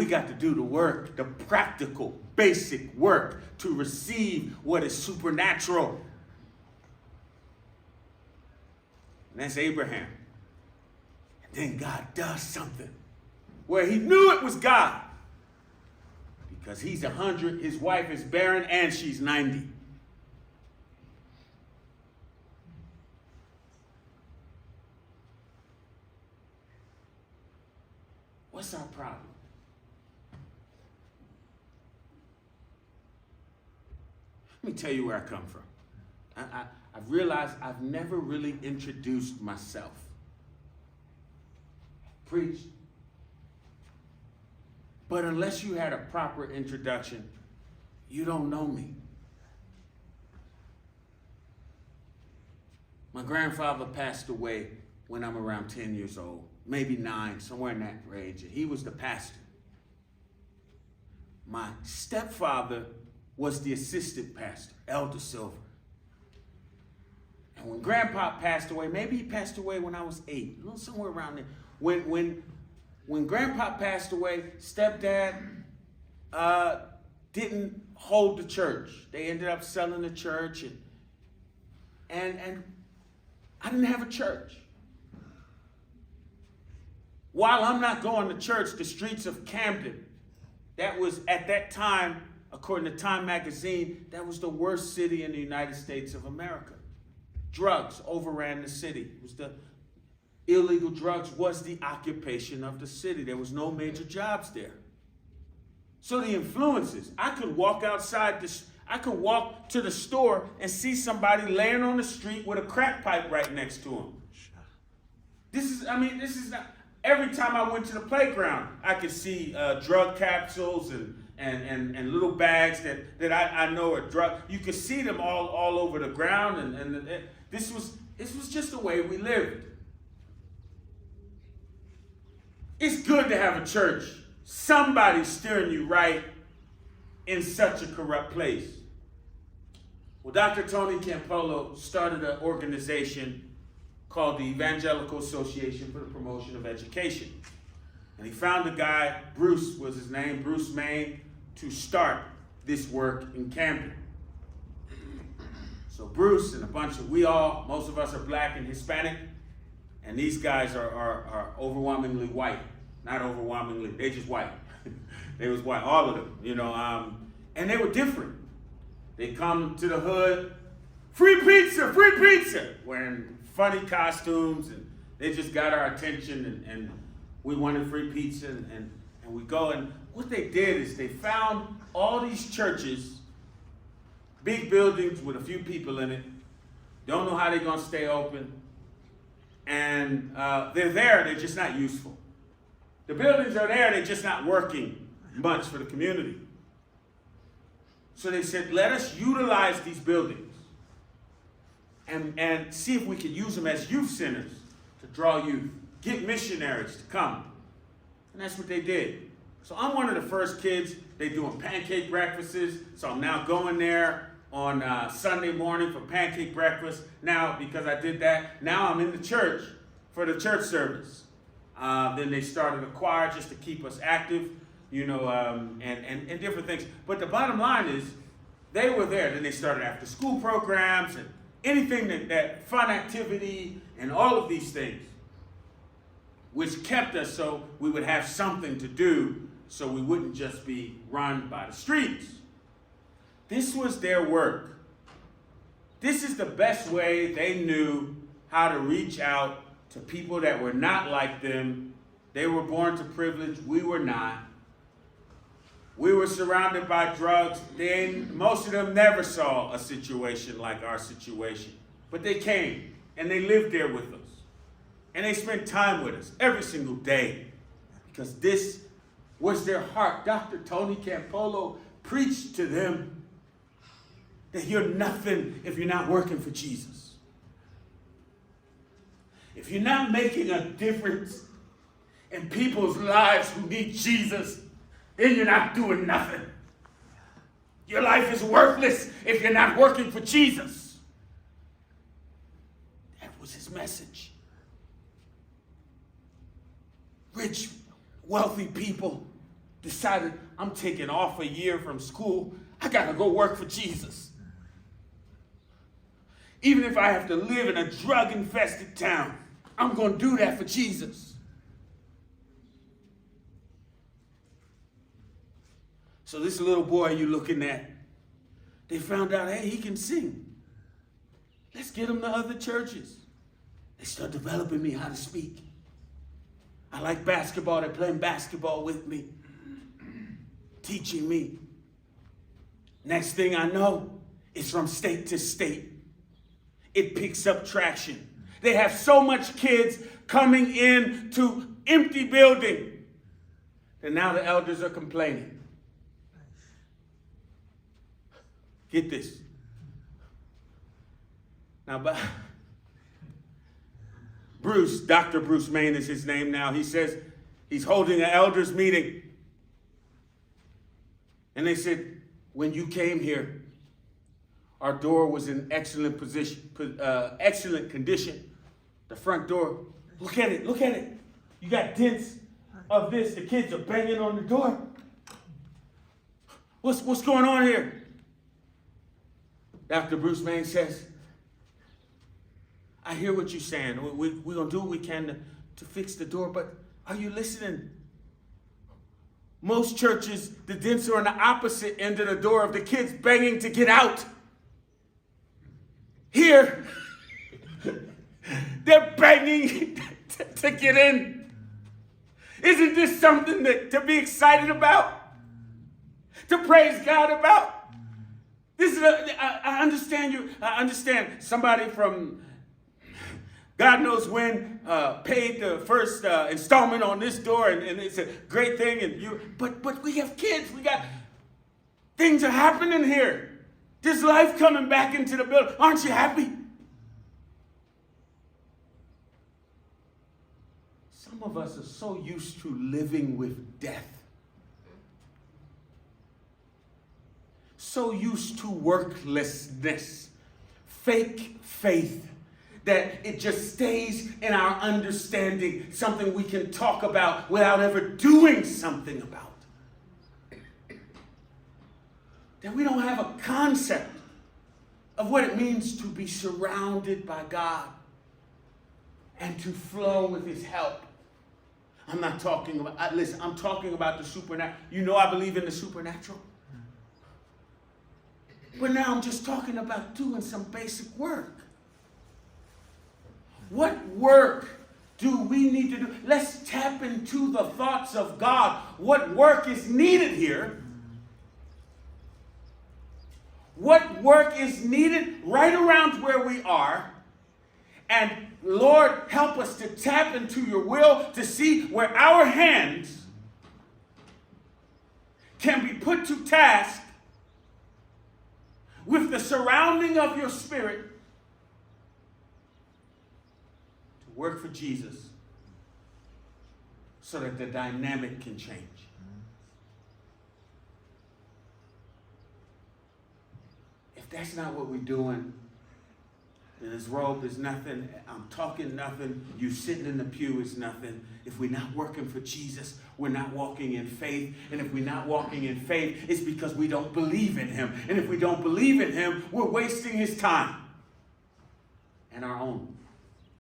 we got to do the work, the practical, basic work to receive what is supernatural. And that's Abraham. And then God does something where he knew it was God. Because he's 100, his wife is barren, and she's 90. What's our problem? Let me tell you where I come from. I've realized I've never really introduced myself. Preach. But unless you had a proper introduction, you don't know me. My grandfather passed away when I'm around 10 years old, maybe 9, somewhere in that range. And he was the pastor. My stepfather was the assistant pastor, Elder Silver. And when Grandpa passed away, maybe he passed away when I was 8, somewhere around there. When Grandpa passed away, Stepdad didn't hold the church. They ended up selling the church, and I didn't have a church. While I'm not going to church, the streets of Camden, that was at that time, according to Time magazine, that was the worst city in the United States of America. Drugs overran the city. It was the illegal drugs was the occupation of the city. There was no major jobs there. So the influences, I could walk outside I could walk to the store and see somebody laying on the street with a crack pipe right next to him. This is not, every time I went to the playground, I could see drug capsules and little bags that I know are drug. You could see them all over the ground, and this was just the way we lived. It's good to have a church. Somebody's steering you right in such a corrupt place. Well, Dr. Tony Campolo started an organization called the Evangelical Association for the Promotion of Education. And he found a guy, Bruce was his name, Bruce Main, to start this work in Camden. So Bruce and most of us are black and Hispanic, and these guys are overwhelmingly white. Not overwhelmingly, they just white. They was white, all of them, and they were different. They come to the hood, free pizza, wearing funny costumes, and they just got our attention, and we wanted free pizza, and we go, and what they did is they found all these churches, big buildings with a few people in it, don't know how they're gonna stay open, and they're there, they're just not useful. The buildings are there, they're just not working much for the community. So they said, let us utilize these buildings and see if we could use them as youth centers to draw youth, get missionaries to come. And that's what they did. So I'm one of the first kids. They're doing pancake breakfasts, so I'm now going there on Sunday morning for pancake breakfast. Now, because I did that, now I'm in the church for the church service. Then they started a choir just to keep us active, and different things. But the bottom line is, they were there. Then they started after school programs and anything that fun activity and all of these things, which kept us so we would have something to do, so we wouldn't just be run by the streets. This was their work. This is the best way they knew how to reach out to people that were not like them. They were born to privilege. We were not. We were surrounded by drugs. Most of them never saw a situation like our situation. But they came, and they lived there with us. And they spent time with us every single day, because this was their heart. Dr. Tony Campolo preached to them that you're nothing if you're not working for Jesus. If you're not making a difference in people's lives who need Jesus, then you're not doing nothing. Your life is worthless if you're not working for Jesus. That was his message. Rich, wealthy people decided I'm taking off a year from school. I got to go work for Jesus. Even if I have to live in a drug-infested town, I'm going to do that for Jesus. So this little boy you're looking at, they found out, hey, he can sing. Let's get him to other churches. They start developing me how to speak. I like basketball. They're playing basketball with me, teaching me. Next thing I know, it's from state to state. It picks up traction. They have so much kids coming in to empty building that now the elders are complaining. Get this. Now, but Dr. Bruce Main is his name now. He says he's holding an elders meeting. And they said, when you came here, our door was in excellent condition. The front door, look at it. You got dents of this. The kids are banging on the door. What's going on here? Dr. Bruce Main says, I hear what you're saying. We're going to do what we can to fix the door, but are you listening? Most churches, the dents are on the opposite end of the door of the kids begging to get out. Here, they're begging to get in. Isn't this something to be excited about? To praise God about? This is I understand you. I understand somebody from God knows when paid the first installment on this door, and it's a great thing. But we have kids. We got things are happening here. There's life coming back into the building. Aren't you happy? Some of us are so used to living with death. So used to worklessness, fake faith, that it just stays in our understanding, something we can talk about without ever doing something about. That we don't have a concept of what it means to be surrounded by God and to flow with his help. I'm not talking about, listen, I'm talking about the supernatural. You know I believe in the supernatural. But now I'm just talking about doing some basic work. What work do we need to do? Let's tap into the thoughts of God. What work is needed here? What work is needed right around where we are? And Lord, help us to tap into your will to see where our hands can be put to task with the surrounding of your spirit to work for Jesus so that the dynamic can change. If that's not what we're doing, then this robe is nothing. I'm talking nothing. You sitting in the pew is nothing. If we're not working for Jesus, we're not walking in faith. And if we're not walking in faith, it's because we don't believe in him. And if we don't believe in him, we're wasting his time and our own.